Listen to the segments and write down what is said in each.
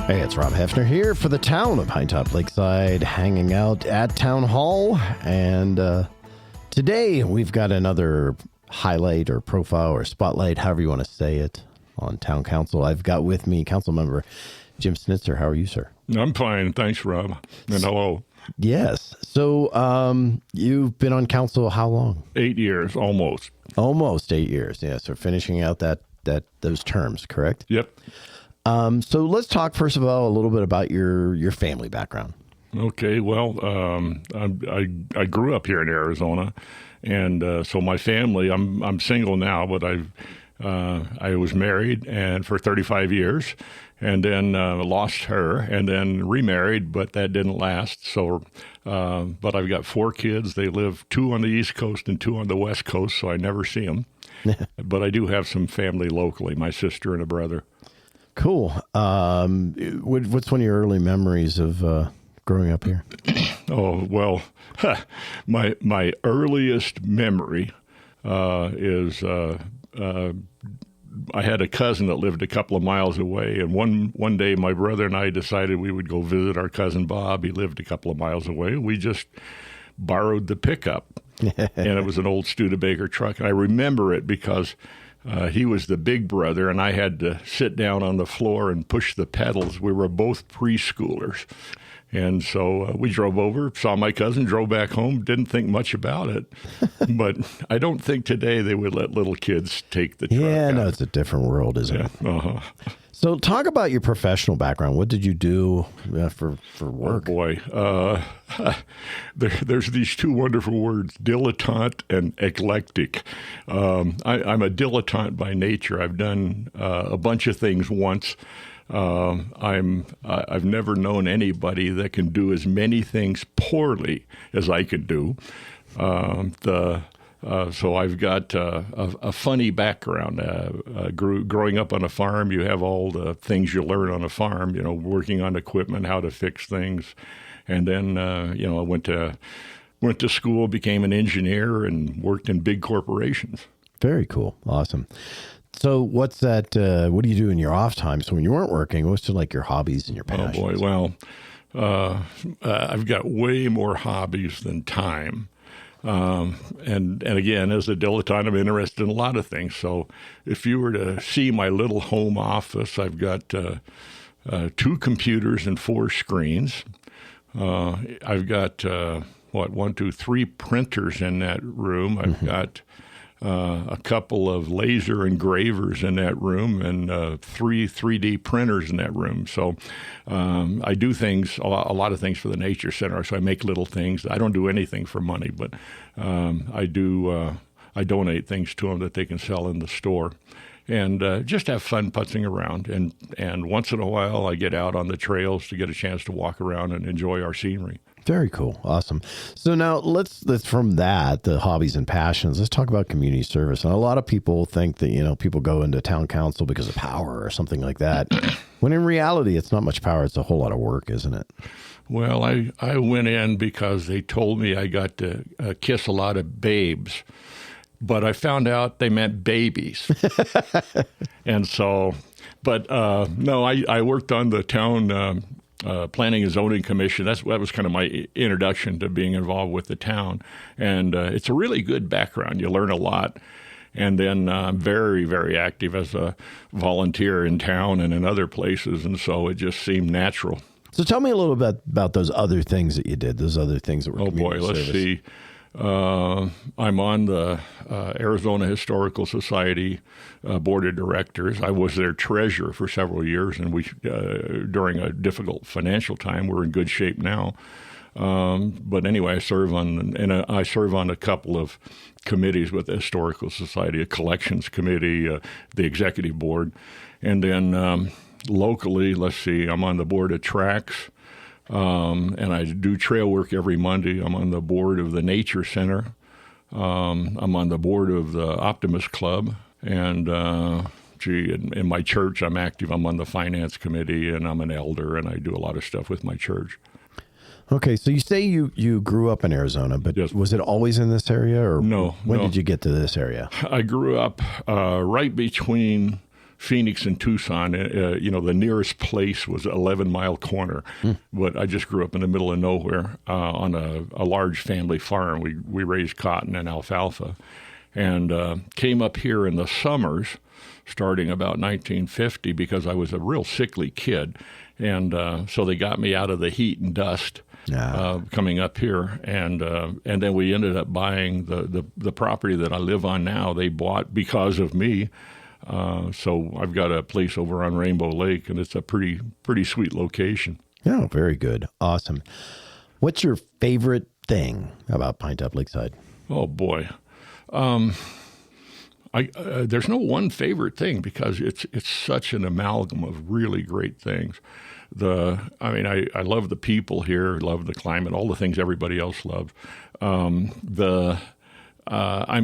Hey, it's Rob Hefner here for the town of Pinetop-Lakeside, hanging out at Town Hall. And today we've got another highlight or profile or spotlight, however you want to say it, on Town Council. I've got with me Council Member Jim Snitzer. How are you, sir? I'm fine. Thanks, Rob. And hello. Yes. So you've been on council how long? 8 years, almost. Almost 8 years. Yeah. So finishing out those terms, correct? Yep. So let's talk first of all a little bit about your family background. Okay. Well, I grew up here in Arizona, and so my family. I'm single now, but I was married and for 35 years, and then lost her, and then remarried, but that didn't last. So, but I've got 4 kids. They live 2 on the East Coast and 2 on the West Coast, so I never see them. But I do have some family locally, my sister and a brother. Cool. What's one of your early memories of growing up here? Oh, well, my earliest memory is I had a cousin that lived a couple of miles away, and one day my brother and I decided we would go visit our cousin Bob. He lived a couple of miles away. We just borrowed the pickup, and it was an old Studebaker truck. And I remember it because he was the big brother, and I had to sit down on the floor and push the pedals. We were both preschoolers. And so we drove over, saw my cousin, drove back home, didn't think much about it. But I don't think today they would let little kids take the truck. Yeah, out. no, it's a different world, isn't it? Uh-huh. So talk about your professional background. What did you do for work? Oh, boy. There's these 2 wonderful words, dilettante and eclectic. I'm a dilettante by nature. I've done a bunch of things once. I've never known anybody that can do as many things poorly as I can do. So I've got a funny background. Growing up on a farm, you have all the things you learn on a farm, working on equipment, how to fix things. And then, I went to school, became an engineer, and worked in big corporations. Very cool. Awesome. So what's that? What do you do in your off time? So when you weren't working, what's like your hobbies and your passions? Oh, boy. Well, I've got way more hobbies than time. And again, as a dilettante, I'm interested in a lot of things. So if you were to see my little home office, I've got 2 computers and 4 screens. I've got, 3 printers in that room. I've got a couple of laser engravers in that room, and 3 3D printers in that room. So I do things, a lot of things for the Nature Center. So I make little things. I don't do anything for money, but I donate things to them that they can sell in the store. And just have fun putzing around. And once in a while, I get out on the trails to get a chance to walk around and enjoy our scenery. Very cool. Awesome. So now let's from that, the hobbies and passions, let's talk about community service. And a lot of people think that, people go into town council because of power or something like that. When in reality, it's not much power. It's a whole lot of work, isn't it? Well, I went in because they told me I got to kiss a lot of babes. But I found out they meant babies. And so, but no, I worked on the town Planning and Zoning Commission. That was kind of my introduction to being involved with the town. And it's a really good background. You learn a lot. And then I'm very, very active as a volunteer in town and in other places. And so it just seemed natural. So tell me a little bit about those other things that you did, those other things that were community service. Let's see. I'm on the Arizona Historical Society Board of Directors. I was their treasurer for several years, and we, during a difficult financial time, we're in good shape now. But anyway, I serve on a couple of committees with the Historical Society, a collections committee, the executive board, and then locally, let's see, I'm on the board of Tracks. And I do trail work every Monday. I'm on the board of the Nature Center. I'm on the board of the Optimist Club. And, in my church, I'm active. I'm on the finance committee, and I'm an elder, and I do a lot of stuff with my church. Okay, so you say you grew up in Arizona, but yes. Was it always in this area? Or No. When did you get to this area? I grew up right between Phoenix and Tucson, the nearest place was 11 Mile Corner. But I just grew up in the middle of nowhere on a large family farm. We raised cotton and alfalfa, and came up here in the summers, starting about 1950, because I was a real sickly kid. And so they got me out of the heat and dust coming up here. And then we ended up buying the property that I live on now. They bought because of me. So I've got a place over on Rainbow Lake, and it's a pretty sweet location. Oh, very good. Awesome. What's your favorite thing about Pinetop-Lakeside? Oh, boy. There's no one favorite thing, because it's such an amalgam of really great things. I love the people here, love the climate, all the things everybody else loves. I'm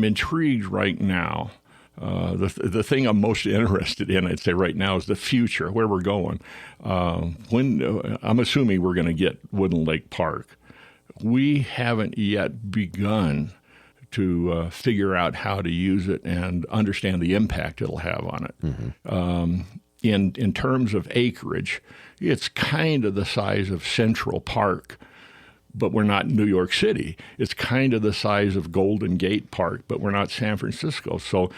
intrigued right now. The thing I'm most interested in, I'd say right now, is the future, where we're going. I'm assuming we're going to get Woodland Lake Park. We haven't yet begun to figure out how to use it and understand the impact it'll have on it. Mm-hmm. In terms of acreage, it's kind of the size of Central Park, but we're not New York City. It's kind of the size of Golden Gate Park, but we're not San Francisco. So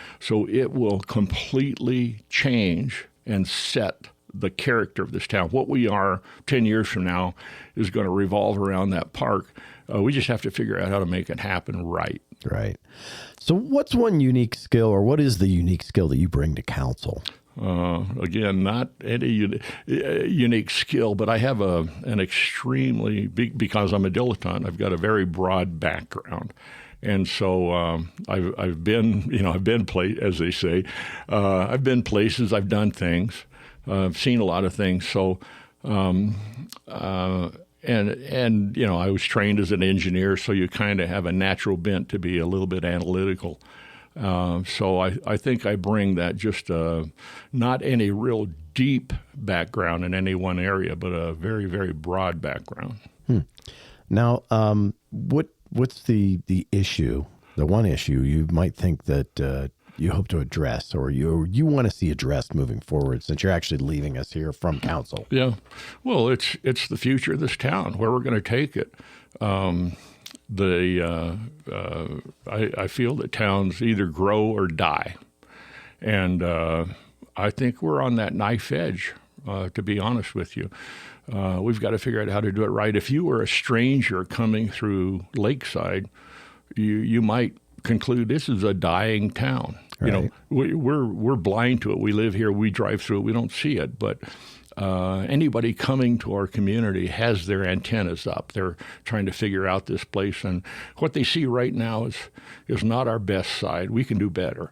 it will completely change and set the character of this town. What we are 10 years from now is going to revolve around that park. We just have to figure out how to make it happen right. Right. So what's one unique skill, or what is the unique skill that you bring to council? Again, not any unique skill, but I have an extremely big, because I'm a dilettante, I've got a very broad background. And so I've been as they say, I've been places, I've done things, I've seen a lot of things. So, and I was trained as an engineer, so you kind of have a natural bent to be a little bit analytical. So I think I bring that, just not any real deep background in any one area, but a very, very broad background. Now, what's the issue, the one issue you might think that you hope to address, or you want to see addressed moving forward, since you're actually leaving us here from council? Yeah, well, it's the future of this town, where we're going to take it. I feel that towns either grow or die, and I think we're on that knife edge. To be honest with you, we've got to figure out how to do it right. If you were a stranger coming through Lakeside, you might conclude this is a dying town. Right. We're blind to it. We live here. We drive through it. We don't see it, but. Anybody coming to our community has their antennas up. They're trying to figure out this place, and what they see right now is not our best side. We can do better.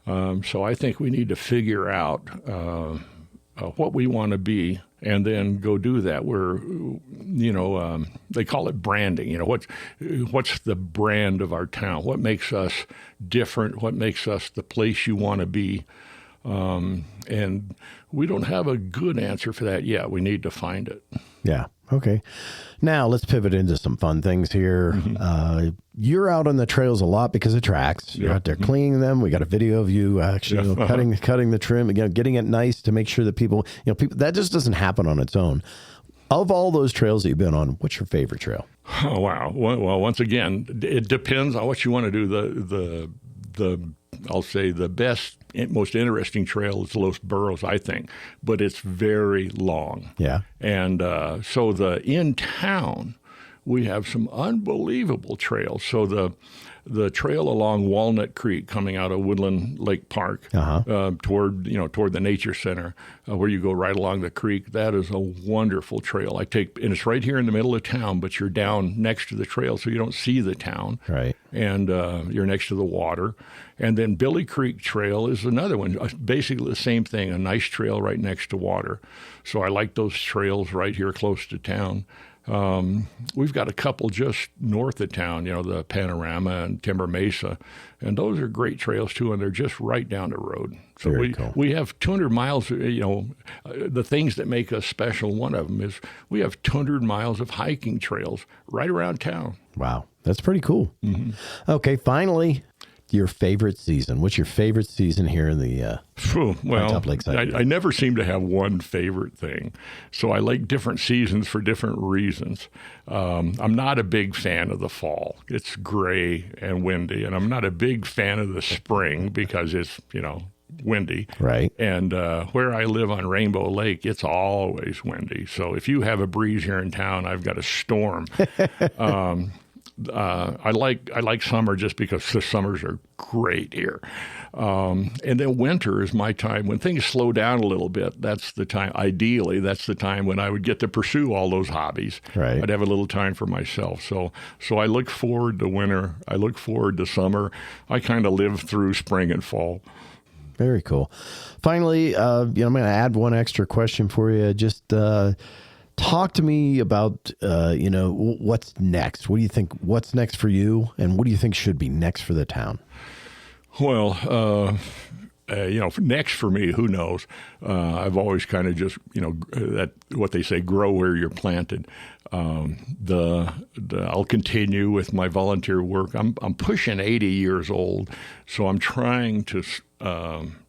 So I think we need to figure out what we want to be, and then go do that. They call it branding. What's the brand of our town? What makes us different? What makes us the place you want to be? And we don't have a good answer for that yet. We need to find it. Yeah. Okay. Now let's pivot into some fun things here. Mm-hmm. You're out on the trails a lot because of tracks. You're out there cleaning them. We got a video of you actually cutting the trim, getting it nice to make sure that people that just doesn't happen on its own. Of all those trails that you've been on, what's your favorite trail? Oh, wow. Well, once again, it depends on what you want to do. I'll say the best, most interesting trail is Los Burros, I think, but it's very long. Yeah. And so in town, we have some unbelievable trails. So the trail along Walnut Creek coming out of Woodland Lake Park toward the nature center, where you go right along the creek, that is a wonderful trail. And it's right here in the middle of town, but you're down next to the trail, so you don't see the town. Right. And you're next to the water. And then Billy Creek Trail is another one, basically the same thing, a nice trail right next to water. So I like those trails right here close to town. We've got a couple just north of town, the Panorama and Timber Mesa, and those are great trails too, and they're just right down the road. So we have 200 miles, the things that make us special, one of them is we have 200 miles of hiking trails right around town. Wow, that's pretty cool. Mm-hmm. Okay, finally, your favorite season? What's your favorite season here in the Well, Lakeside? I never seem to have one favorite thing. So I like different seasons for different reasons. I'm not a big fan of the fall. It's gray and windy. And I'm not a big fan of the spring because it's, windy. Right. And where I live on Rainbow Lake, it's always windy. So if you have a breeze here in town, I've got a storm. I like summer just because the summers are great here. And then winter is my time when things slow down a little bit. That's the time, ideally, that's the time when I would get to pursue all those hobbies. Right. I'd have a little time for myself. So I look forward to winter. I look forward to summer. I kind of live through spring and fall. Very cool. Finally, I'm going to add one extra question for you. Just talk to me about, what's next. What do you think? What's next for you, and what do you think should be next for the town? Well, next for me, who knows? I've always kind of just, that what they say, grow where you're planted. I'll continue with my volunteer work. I'm pushing 80 years old, so I'm trying to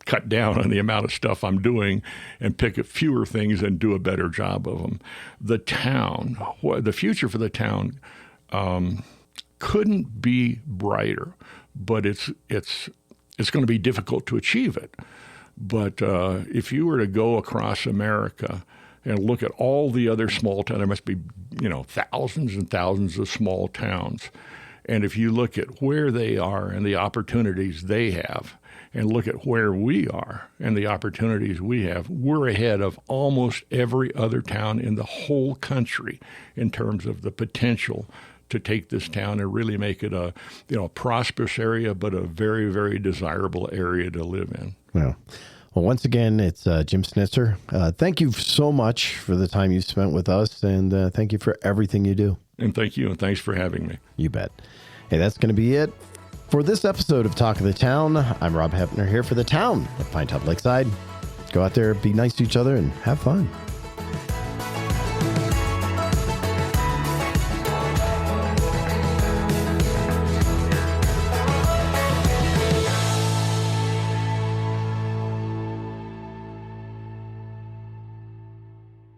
cut down on the amount of stuff I'm doing and pick up fewer things and do a better job of them. The town, the future for the town couldn't be brighter, but it's going to be difficult to achieve it. But if you were to go across America and look at all the other small towns, there must be, thousands and thousands of small towns. And if you look at where they are and the opportunities they have, and look at where we are and the opportunities we have, we're ahead of almost every other town in the whole country in terms of the potential to take this town and really make it a prosperous area, but a very, very desirable area to live in. Well, once again, it's Jim Snitzer. Thank you so much for the time you spent with us, and thank you for everything you do. And thank you, and thanks for having me. You bet. Hey, that's going to be it for this episode of Talk of the Town. I'm Rob Hepner here for the town of Pinetop-Lakeside. Go out there, be nice to each other, and have fun.